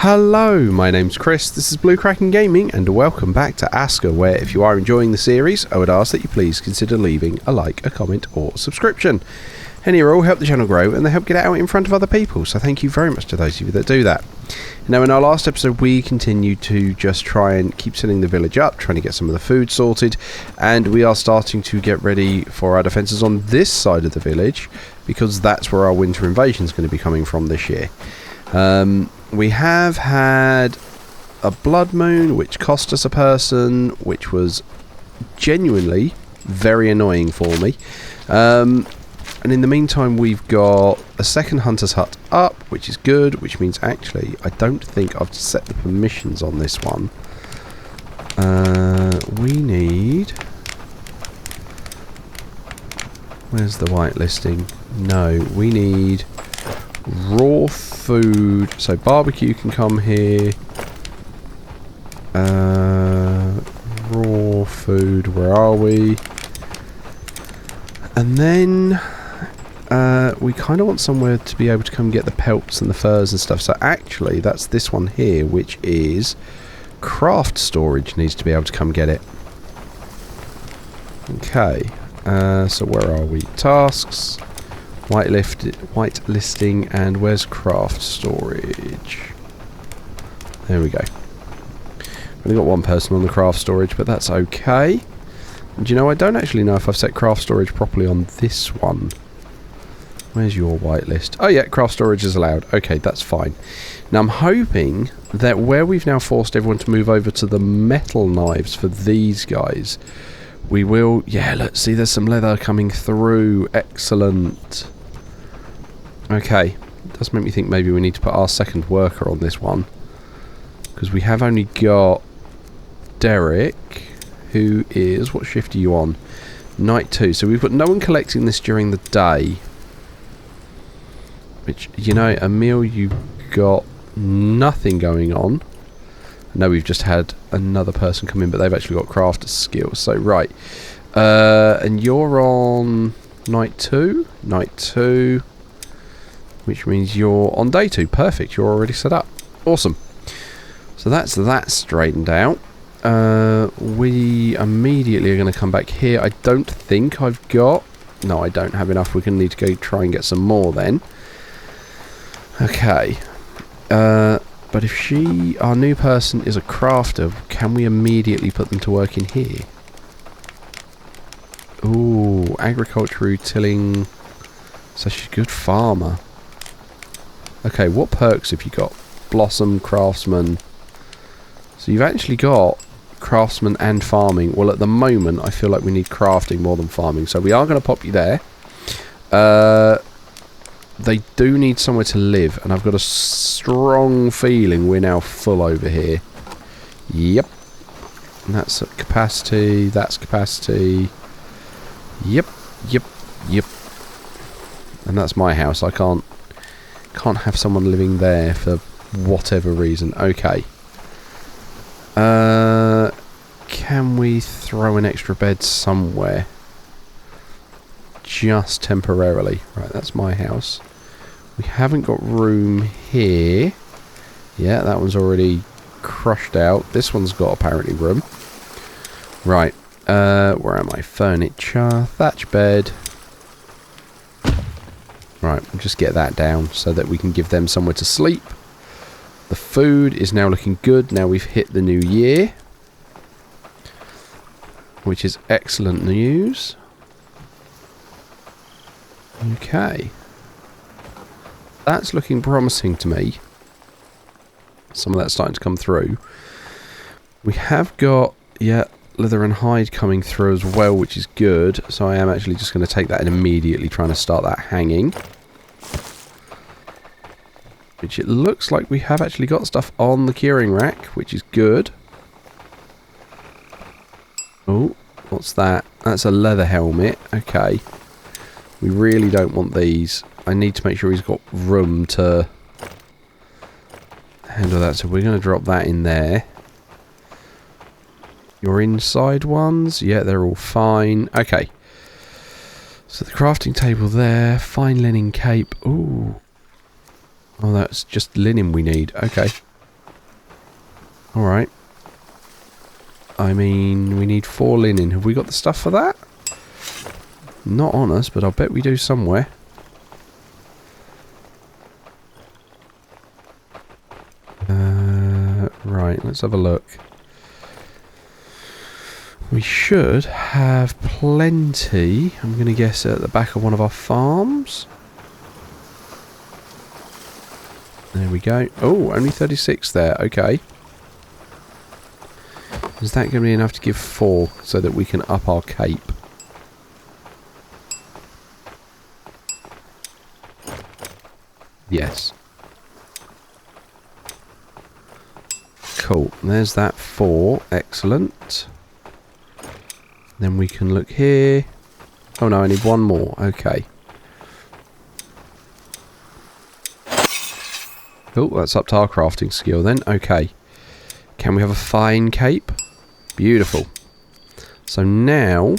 Hello, my name's Chris, this is Blue Kraken Gaming, and welcome back to Aska, where if you are enjoying the series, I would ask that you please consider leaving a like, a comment, or subscription. Any or all help the channel grow, and they help get it out in front of other people, so thank you very much to those of you that do that. Now, in our last episode, we continued to just try and keep setting the village up, trying to get some of the food sorted, and we are starting to get ready for our defences on this side of the village, because that's where our winter invasion is going to be coming from this year. We have had a blood moon, which cost us a person, which was genuinely very annoying for me. And in the meantime, we've got a second hunter's hut up, which is good, which means actually I don't think I've set the permissions on this one. We need... Where's the whitelisting? No, we need raw food. So barbecue can come here. Raw food, where are we? And then we kind of want somewhere to be able to come get the pelts and the furs and stuff. So actually that's this one here, which is craft storage, needs to be able to come get it. Okay, so where are we? Tasks, whitelisting, and where's craft storage? There we go. Only got one person on the craft storage, but that's okay. And you know, I don't actually know if I've set craft storage properly on this one. Where's your whitelist? Oh yeah, craft storage is allowed. Okay, that's fine. Now I'm hoping that where we've now forced everyone to move over to the metal knives for these guys, we will... Yeah, let's see, there's some leather coming through. Excellent. Okay, it does make me think maybe we need to put our second worker on this one, because we have only got Derek, who is... What shift are you on? Night 2. So we've got no one collecting this during the day. Which, you know, Emil, you've got nothing going on. I know we've just had another person come in, but they've actually got crafter skills. So, right. And you're on night 2? Night 2. Which means you're on day 2. Perfect. You're already set up. Awesome. So that's that straightened out. We immediately are going to come back here. I don't think I've got... No, I don't have enough. We're going to need to go try and get some more then. Okay. But if she, our new person, is a crafter, can we immediately put them to work in here? Ooh, agriculture, tilling. So she's a good farmer. Okay, what perks have you got? Blossom, craftsman. So you've actually got craftsman and farming. Well, at the moment, I feel like we need crafting more than farming. So we are going to pop you there. They do need somewhere to live, and I've got a strong feeling we're now full over here. Yep. And that's capacity, that's capacity. Yep, yep, yep. And that's my house. I can't have someone living there for whatever reason. Okay. Can we throw an extra bed somewhere? Just temporarily. Right, that's my house. We haven't got room here. Yeah, that one's already crushed out. This one's got apparently room. Right. Where am I? Furniture. Thatch bed. Right, we'll just get that down so that we can give them somewhere to sleep. The food is now looking good. Now we've hit the new year, which is excellent news. Okay. That's looking promising to me. Some of that's starting to come through. We have got, yeah, leather and hide coming through as well, which is good. So I am actually just going to take that and immediately trying to start that hanging. Which it looks like we have actually got stuff on the curing rack, which is good. Oh, what's that? That's a leather helmet. Okay. We really don't want these. I need to make sure he's got room to handle that. So we're going to drop that in there. Your inside ones? Yeah, they're all fine. Okay. So the crafting table there. Fine linen cape. Ooh. Oh, that's just linen we need. Okay. Alright. I mean, we need 4 linen. Have we got the stuff for that? Not on us, but I'll bet we do somewhere. Right, let's have a look. We should have plenty, I'm going to guess, at the back of one of our farms. There we go. Oh, only 36 there. Okay. Is that going to be enough to give 4 so that we can up our cape? Yes. Cool. There's that 4. Excellent. Then we can look here. Oh no, I need 1 more. Okay. Oh, that's up to our crafting skill then. Okay. Can we have a fine cape? Beautiful. So now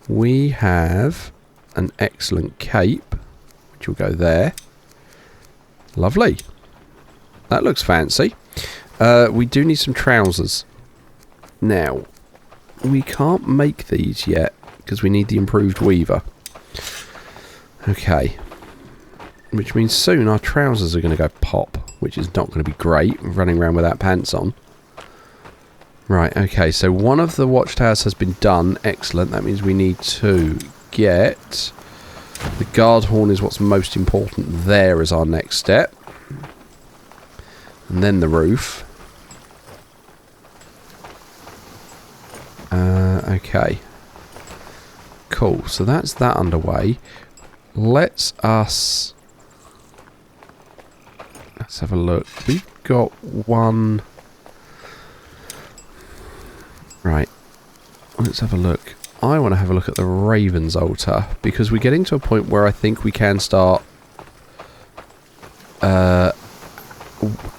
we have an excellent cape, which will go there. Lovely. That looks fancy. We do need some trousers. Now, we can't make these yet because we need the improved weaver. Okay. Which means soon our trousers are going to go pop, which is not going to be great, running around without pants on. Right, okay, so one of the watchtowers has been done. Excellent. That means we need to get... The guard horn is what's most important there as our next step. And then the roof. Okay. Cool, so that's that underway. Let's have a look. We've got 1... Right. Let's have a look. I want to have a look at the Raven's altar, because we're getting to a point where I think we can start...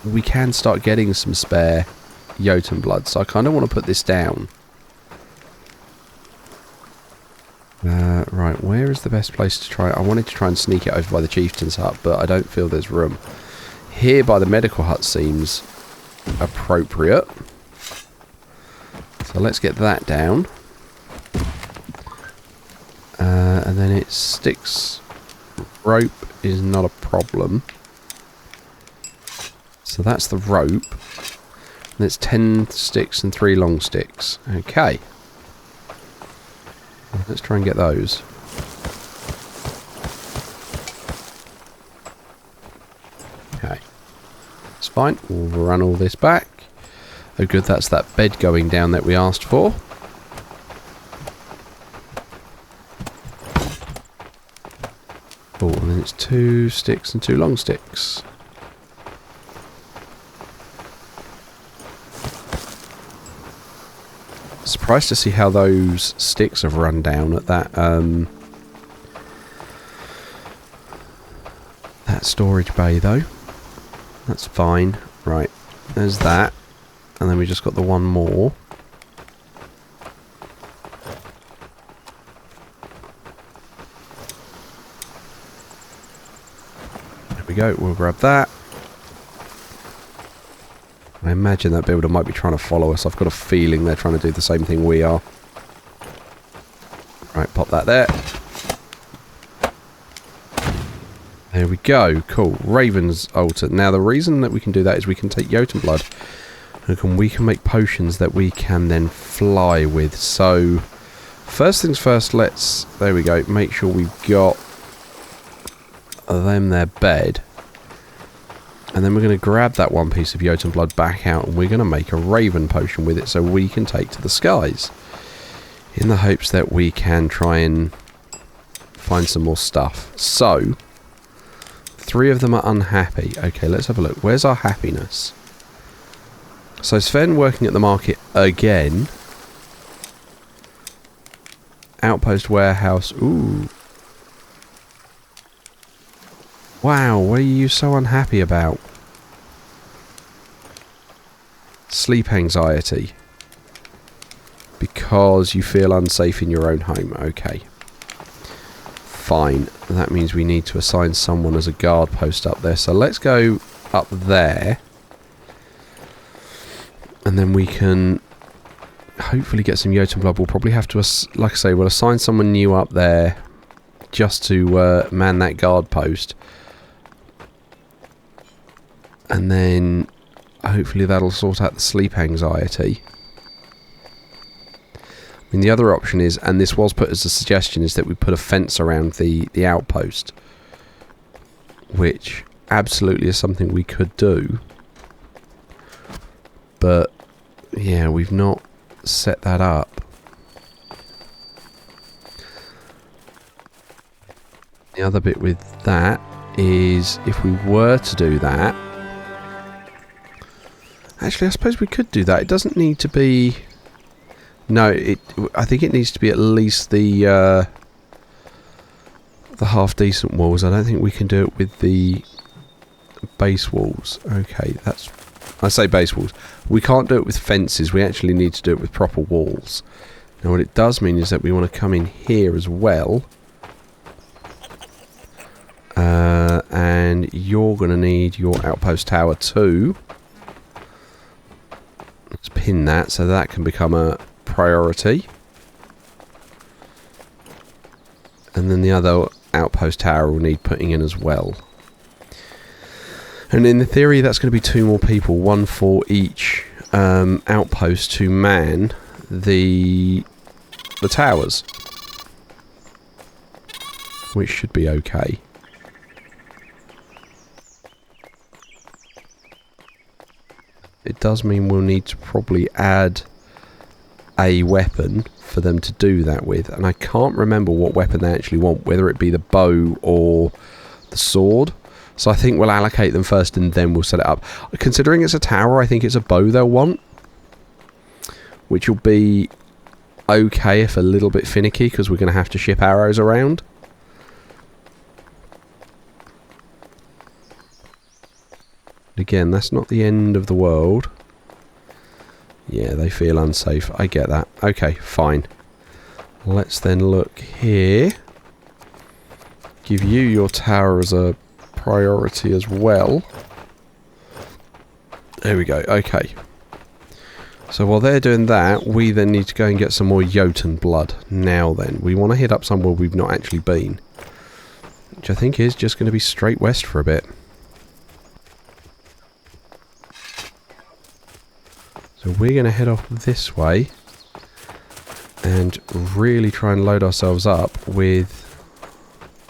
we can start getting some spare Jotun blood, so I kind of want to put this down. Right, where is the best place to try? I wanted to try and sneak it over by the chieftain's hut, but I don't feel there's room. Here by the medical hut seems appropriate. So let's get that down. And then it sticks. Rope is not a problem. So that's the rope. And it's 10 sticks and 3 long sticks. Okay. Let's try and get those. Okay. It's fine. We'll run all this back. Oh good, that's that bed going down that we asked for. Oh, and then it's 2 sticks and 2 long sticks. Surprised to see how those sticks have run down at that that storage bay though. That's fine. Right, there's that. And then we just got the 1 more. There we go, we'll grab that. I imagine that builder might be trying to follow us. I've got a feeling they're trying to do the same thing we are. Right, pop that there. There we go. Cool. Raven's altar. Now, the reason that we can do that is we can take Jotun blood. And we can make potions that we can then fly with. So, first things first, let's... There we go. Make sure we've got them their bed. And then we're going to grab that 1 piece of Jotun blood back out and we're going to make a Raven potion with it so we can take to the skies. In the hopes that we can try and find some more stuff. So, 3 of them are unhappy. Okay, let's have a look. Where's our happiness? So Sven working at the market again. Outpost warehouse. Ooh. Wow, what are you so unhappy about? Sleep anxiety. Because you feel unsafe in your own home. Okay. Fine. That means we need to assign someone as a guard post up there. So let's go up there. And then we can hopefully get some Jotun blood. We'll probably have to, like I say, we'll assign someone new up there just to man that guard post. And then hopefully that'll sort out the sleep anxiety. I mean, the other option is, and this was put as a suggestion, is that we put a fence around the outpost. Which absolutely is something we could do. But, yeah, we've not set that up. The other bit with that is if we were to do that... Actually, I suppose we could do that. It doesn't need to be... No, I think it needs to be at least the half-decent walls. I don't think we can do it with the base walls. Okay, that's... I say base walls. We can't do it with fences. We actually need to do it with proper walls. Now, what it does mean is that we want to come in here as well. And you're going to need your outpost tower too. Let's pin that so that can become a priority. And then the other outpost tower will need putting in as well. And in the theory, that's going to be 2 more people, 1 for each outpost to man the towers, which should be okay. It does mean we'll need to probably add a weapon for them to do that with, and I can't remember what weapon they actually want, whether it be the bow or the sword. So I think we'll allocate them first and then we'll set it up. Considering it's a tower, I think it's a bow they'll want, which will be okay if a little bit finicky because we're going to have to ship arrows around. Again, that's not the end of the world. Yeah, they feel unsafe. I get that. Okay, fine. Let's then look here. Give you your tower as a priority as well. There we go. Okay. So while they're doing that, we then need to go and get some more Jotun blood. Now then, we want to hit up somewhere we've not actually been, which I think is just going to be straight west for a bit. So we're going to head off this way and really try and load ourselves up with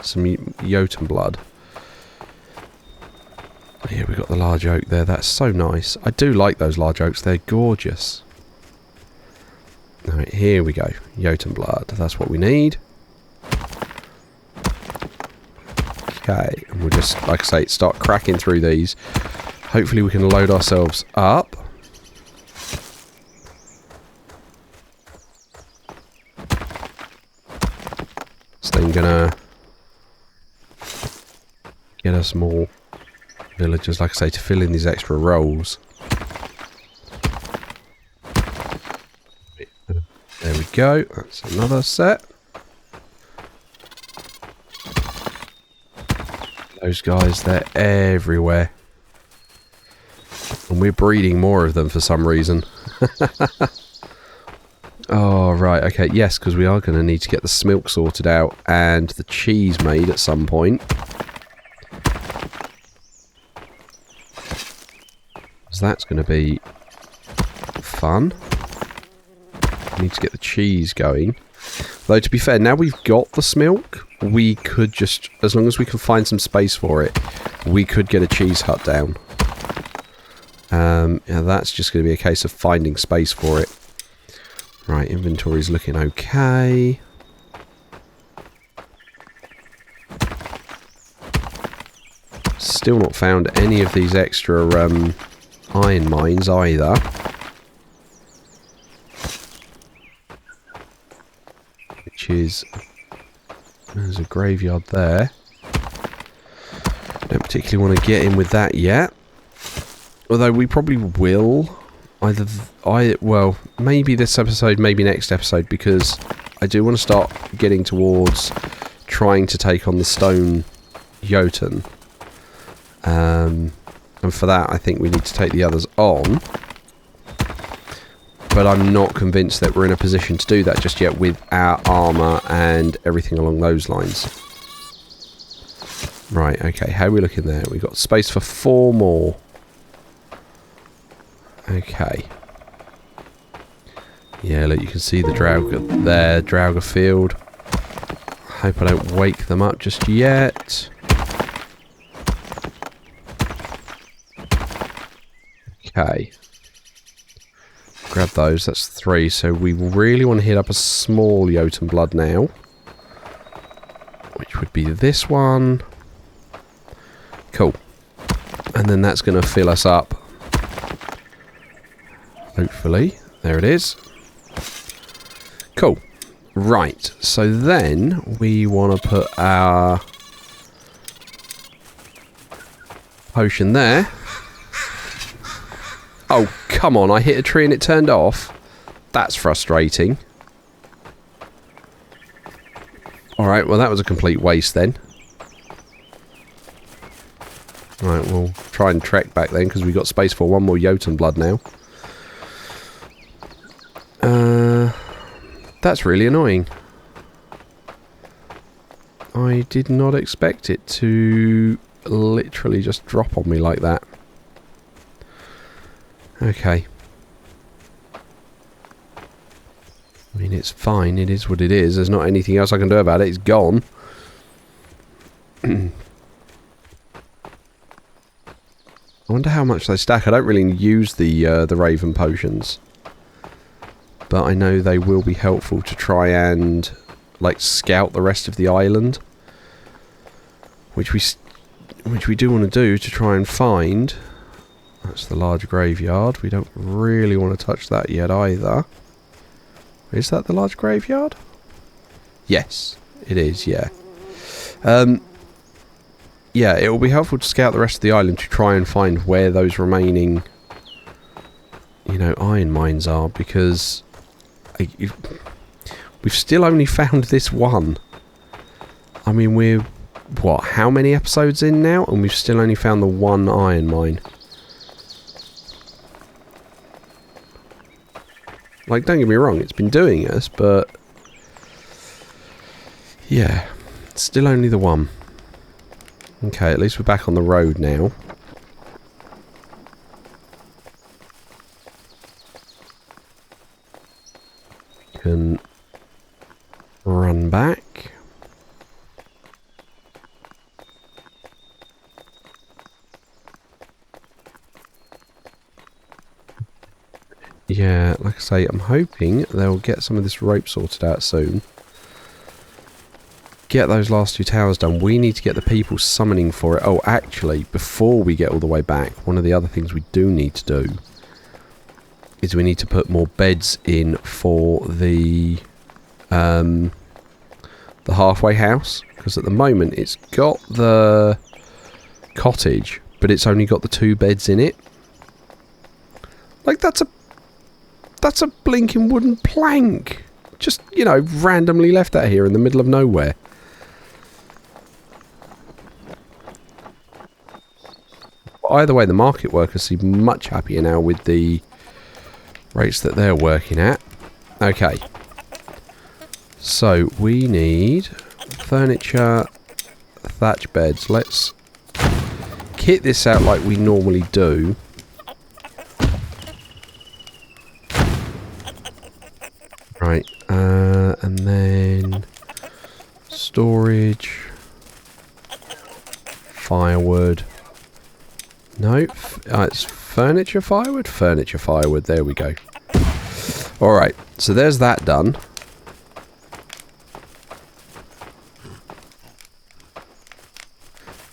some Jotun blood. Here we got the large oak there. That's so nice. I do like those large oaks. They're gorgeous. Alright, here we go. Jotun blood. That's what we need. Okay, and we'll just, like I say, start cracking through these. Hopefully we can load ourselves up. Then gonna get us more villagers, like I say, to fill in these extra roles. There we go. That's another set. Those guys, they're everywhere. And we're breeding more of them for some reason. Oh, right, okay, yes, because we are going to need to get the smilk sorted out and the cheese made at some point. So that's going to be fun. We need to get the cheese going. Though, to be fair, now we've got the smilk, we could just, as long as we can find some space for it, we could get a cheese hut down. Yeah, that's just going to be a case of finding space for it. Right, inventory's looking okay. Still not found any of these extra iron mines either. Which is... There's a graveyard there. Don't particularly want to get in with that yet. Although we probably will... well, maybe this episode, maybe next episode, because I do want to start getting towards trying to take on the stone Jotun. And for that, I think we need to take the others on. but I'm not convinced that we're in a position to do that just yet with our armour and everything along those lines. Right, okay, how are we looking there? We've got space for 4 more. Okay. Yeah, look, you can see the Draugr there, Draugr field. Hope I don't wake them up just yet. Okay. Grab those, that's 3. So we really want to hit up a small Jotun blood now. Which would be this one. Cool. And then that's going to fill us up. Hopefully. There it is. Cool. Right. So then we want to put our potion there. Oh, come on. I hit a tree and it turned off. That's frustrating. Alright, well that was a complete waste then. Right, we'll try and trek back then because we've got space for 1 more Jotun blood now. That's really annoying. I did not expect it to literally just drop on me like that. Okay. I mean, it's fine. It is what it is. There's not anything else I can do about it. It's gone. I wonder how much they stack. I don't really use the Raven potions. But I know they will be helpful to try and, like, scout the rest of the island. Which we do want to do to try and find. That's the large graveyard. We don't really want to touch that yet either. Is that the large graveyard? Yes, it is, yeah. Yeah, it will be helpful to scout the rest of the island to try and find where those remaining, you know, iron mines are, because we've still only found this one. I mean, we're, what, how many episodes in now? And we've still only found the 1 iron mine. Like, don't get me wrong, it's been doing us, but yeah, still only the 1. Okay, at least we're back on the road now. Can run back. Yeah, like I say, I'm hoping they'll get some of this rope sorted out soon. Get those last 2 towers done. We need to get the people summoning for it. Oh, actually, before we get all the way back, one of the other things we do need to do is we need to put more beds in for the halfway house. Because at the moment, it's got the cottage, but it's only got the 2 beds in it. Like, that's a blinking wooden plank. Just, you know, randomly left out here in the middle of nowhere. Either way, the market workers seem much happier now with the rates that they're working at. Okay. So, we need furniture, thatch beds. Let's kit this out like we normally do. Right, and then storage, firewood. No, it's furniture firewood? Furniture firewood, there we go. Alright, so there's that done.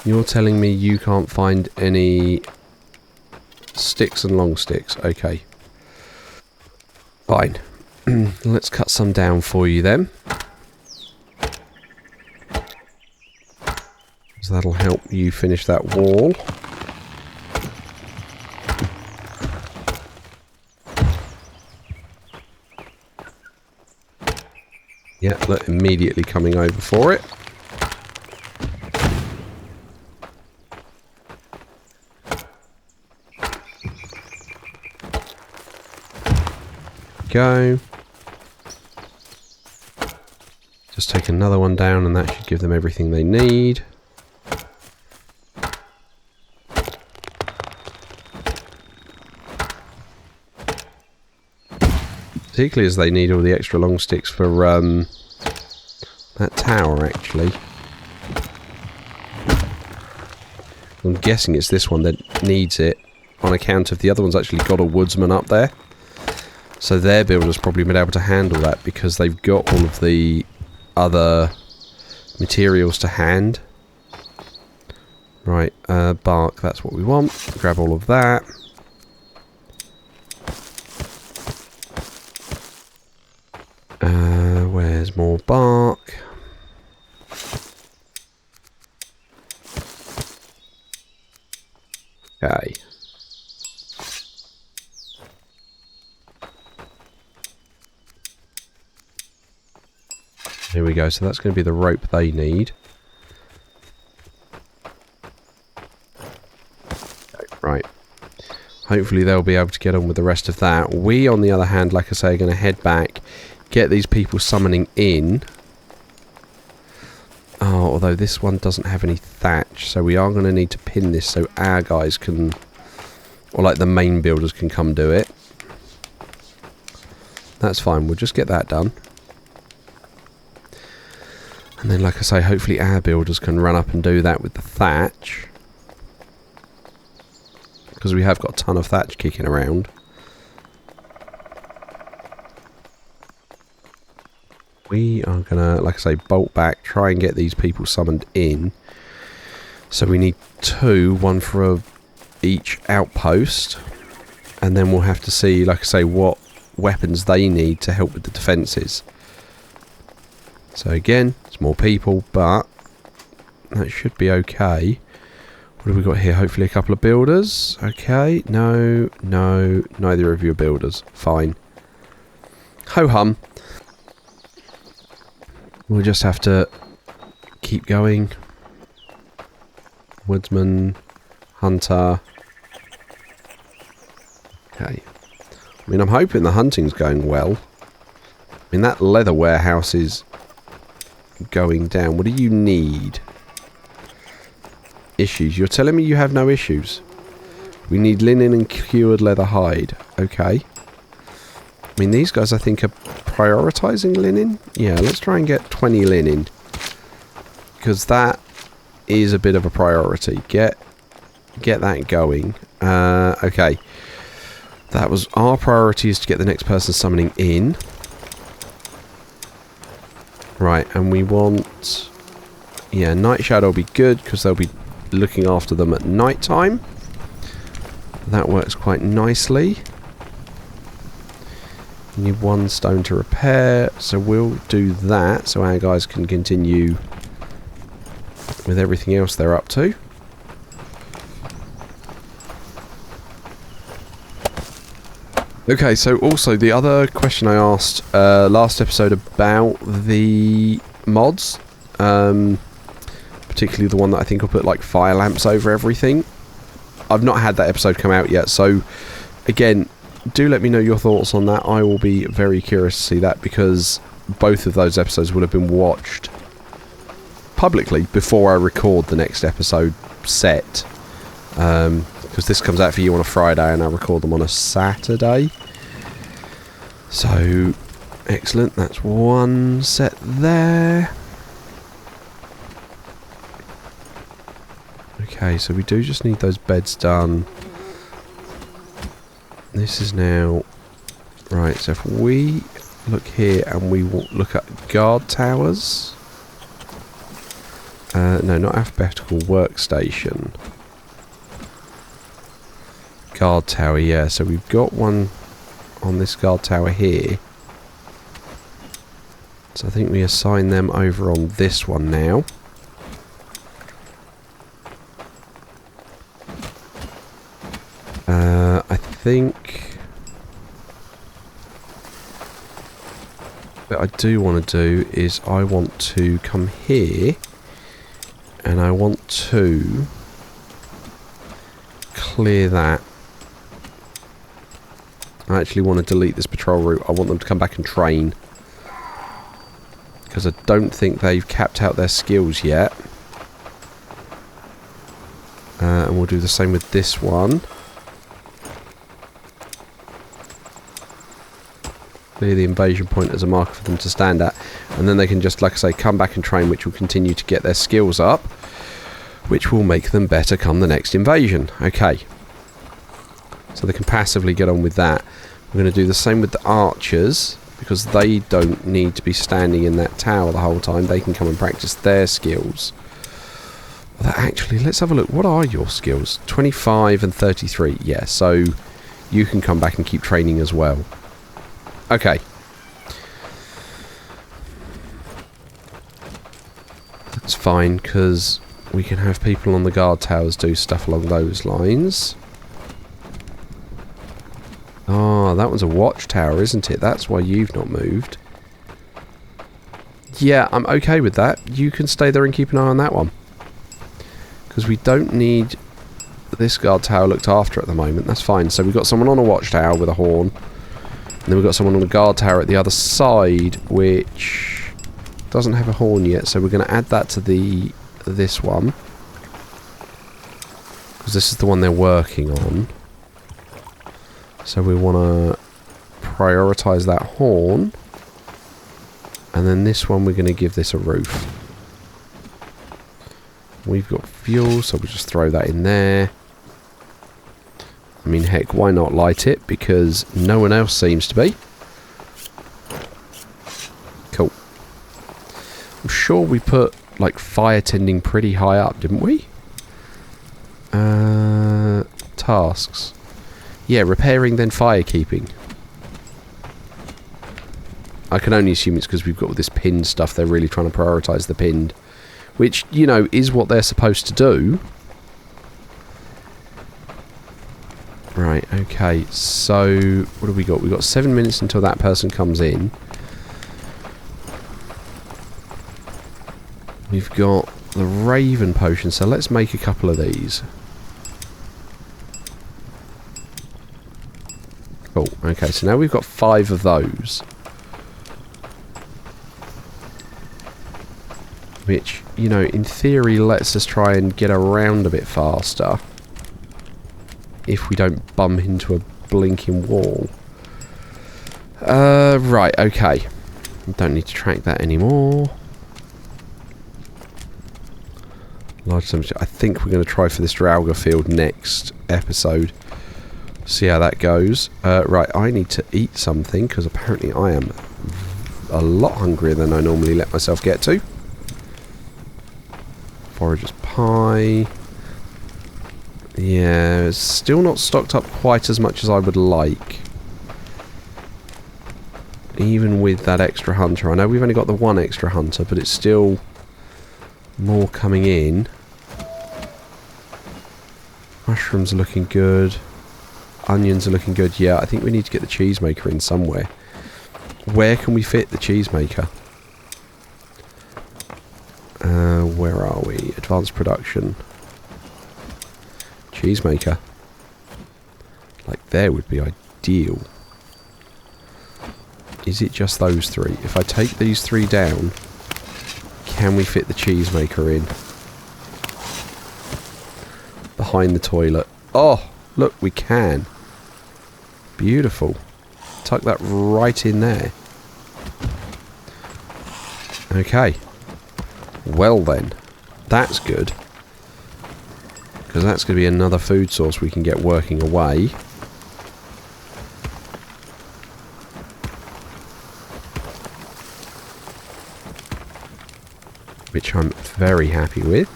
You're telling me you can't find any sticks and long sticks? Okay. Fine. Let's cut some down for you then. So that'll help you finish that wall. Yeah, look, immediately coming over for it. go. Just take another one down and that should give them everything they need. Particularly as they need all the extra long sticks for that tower, actually. I'm guessing it's this one that needs it, on account of the other one's actually got a woodsman up there. So their builder's probably been able to handle that because they've got all of the other materials to hand. Right, bark, that's what we want. Grab all of that. Where's more bark? Okay. Here we go, so that's going to be the rope they need. Okay, right. Hopefully they'll be able to get on with the rest of that. We, on the other hand, like I say, are going to head back, get these people summoning in. Oh, although this one doesn't have any thatch, so we are going to need to pin this so our guys can, or like the main builders can come do it. That's fine, we'll just get that done. And then, like I say, hopefully our builders can run up and do that with the thatch. Because we have got a ton of thatch kicking around. We are going to, like I say, bolt back, try and get these people summoned in. So we need 2, one for each outpost. And then we'll have to see, like I say, what weapons they need to help with the defences. So again, it's more people, but that should be okay. What have we got here? Hopefully a couple of builders. Okay, no, neither of you are builders. Fine. Ho-hum. We'll just have to keep going. Woodsman, hunter. Okay. I mean, I'm hoping the hunting's going well. I mean, that leather warehouse is going down. What do you need? Issues. You're telling me you have no issues? We need linen and cured leather hide. Okay. I mean, these guys I think are prioritising linen. Yeah, let's try and get 20 linen. Because that is a bit of a priority. Get that going. Okay. That was our priority, is to get the next person summoning in. Right, and we want... Yeah, Night Shadow will be good, because they'll be looking after them at night time. That works quite nicely. You need 1 stone to repair, so we'll do that, so our guys can continue with everything else they're up to. Okay, so also the other question I asked last episode about the mods, particularly the one that I think will put like fire lamps over everything. I've not had that episode come out yet, so again, do let me know your thoughts on that. I will be very curious to see that, because both of those episodes will have been watched publicly before I record the next episode set. Because this comes out for you on a Friday and I record them on a Saturday. So, excellent. That's 1 set there. Okay, so we do just need those beds done. This is now... Right, so if we look here and we look at guard towers... no, not alphabetical workstation. Guard tower, yeah. So we've got one on this guard tower here. So I think we assign them over on this one now. I think what I do want to do is I want to come here and I want to clear that. I actually want to delete this patrol route. I want them to come back and train. Because I don't think they've capped out their skills yet. And we'll do the same with this one. Clear the invasion point as a marker for them to stand at. And then they can just, like I say, come back and train, which will continue to get their skills up. Which will make them better come the next invasion. Okay. So they can passively get on with that. We're going to do the same with the archers. Because they don't need to be standing in that tower the whole time. They can come and practice their skills. Well, actually, let's have a look. What are your skills? 25 and 33. Yeah, so you can come back and keep training as well. Okay. That's fine, because we can have people on the guard towers do stuff along those lines. Ah, that one's a watchtower, isn't it? That's why you've not moved. Yeah, I'm okay with that. You can stay there and keep an eye on that one. Because we don't need this guard tower looked after at the moment. That's fine. So we've got someone on a watchtower with a horn. And then we've got someone on a guard tower at the other side, which doesn't have a horn yet. So we're going to add that to this one. Because this is the one they're working on. So we want to prioritise that horn. And then this one we're going to give this a roof. We've got fuel, so we'll just throw that in there. I mean, heck, why not light it? Because no one else seems to be. Cool. I'm sure we put, like, fire tending pretty high up, didn't we? Tasks. Yeah, repairing, then firekeeping. I can only assume it's because we've got all this pinned stuff. They're really trying to prioritise the pinned. Which, you know, is what they're supposed to do. Right, okay. So, what have we got? We've got 7 minutes until that person comes in. We've got the Raven potion. So let's make a couple of these. Cool. Okay, so now we've got 5 of those. Which, you know, in theory lets us try and get around a bit faster. If we don't bump into a blinking wall. Right, okay. Don't need to track that anymore. Large temperature. I think we're going to try for this Drauga field next episode. See how that goes. Right, I need to eat something because apparently I am a lot hungrier than I normally let myself get to. Forager's pie. Yeah, it's still not stocked up quite as much as I would like. Even with that extra hunter. I know we've only got the one extra hunter, but it's still more coming in. Mushrooms are looking good. Onions are looking good. Yeah, I think we need to get the cheesemaker in somewhere. Where can we fit the cheesemaker? Where are we? Advanced production. Cheesemaker. Like there would be ideal. Is it just those 3? If I take these 3 down, can we fit the cheesemaker in? Behind the toilet. Oh, look, we can. Beautiful. Tuck that right in there. Okay. Well then. That's good. Because that's going to be another food source we can get working away. Which I'm very happy with.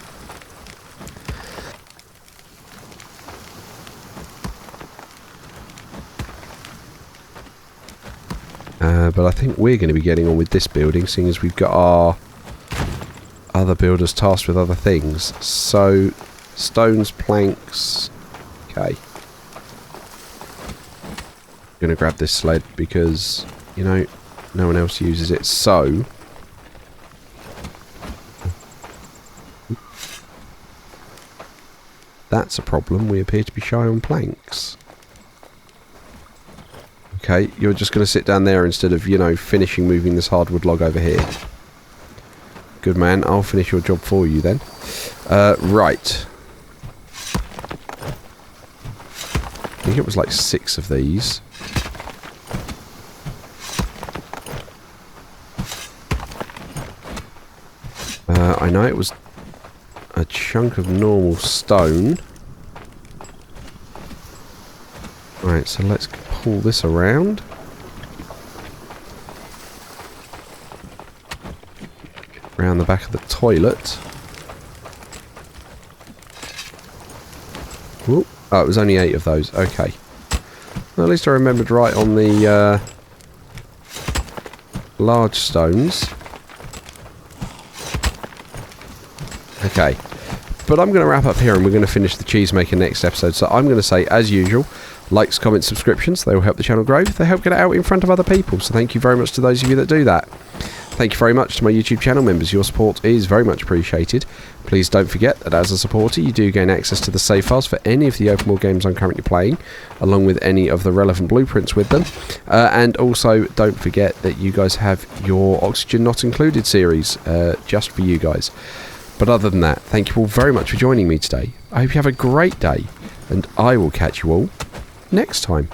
But I think we're going to be getting on with this building, seeing as we've got our other builders tasked with other things. So, stones, planks. Okay. I'm going to grab this sled because, you know, no one else uses it. So, that's a problem. We appear to be shy on planks. Okay, you're just going to sit down there instead of, you know, finishing moving this hardwood log over here. Good man, I'll finish your job for you then. Right. I think it was like 6 of these. I know it was a chunk of normal stone. Right, so let's pull this around. Around the back of the toilet. Ooh. Oh, it was only 8 of those. Okay. Well, at least I remembered right on the large stones. Okay. But I'm going to wrap up here and we're going to finish the cheese maker next episode. So I'm going to say, as usual, likes, comments, subscriptions. They will help the channel grow. They help get it out in front of other people. So thank you very much to those of you that do that. Thank you very much to my YouTube channel members. Your support is very much appreciated. Please don't forget that as a supporter you do gain access to the save files for any of the open world games I'm currently playing, along with any of the relevant blueprints with them. And also don't forget that you guys have your Oxygen Not Included series just for you guys. But other than that, thank you all very much for joining me today. I hope you have a great day, and I will catch you all next time.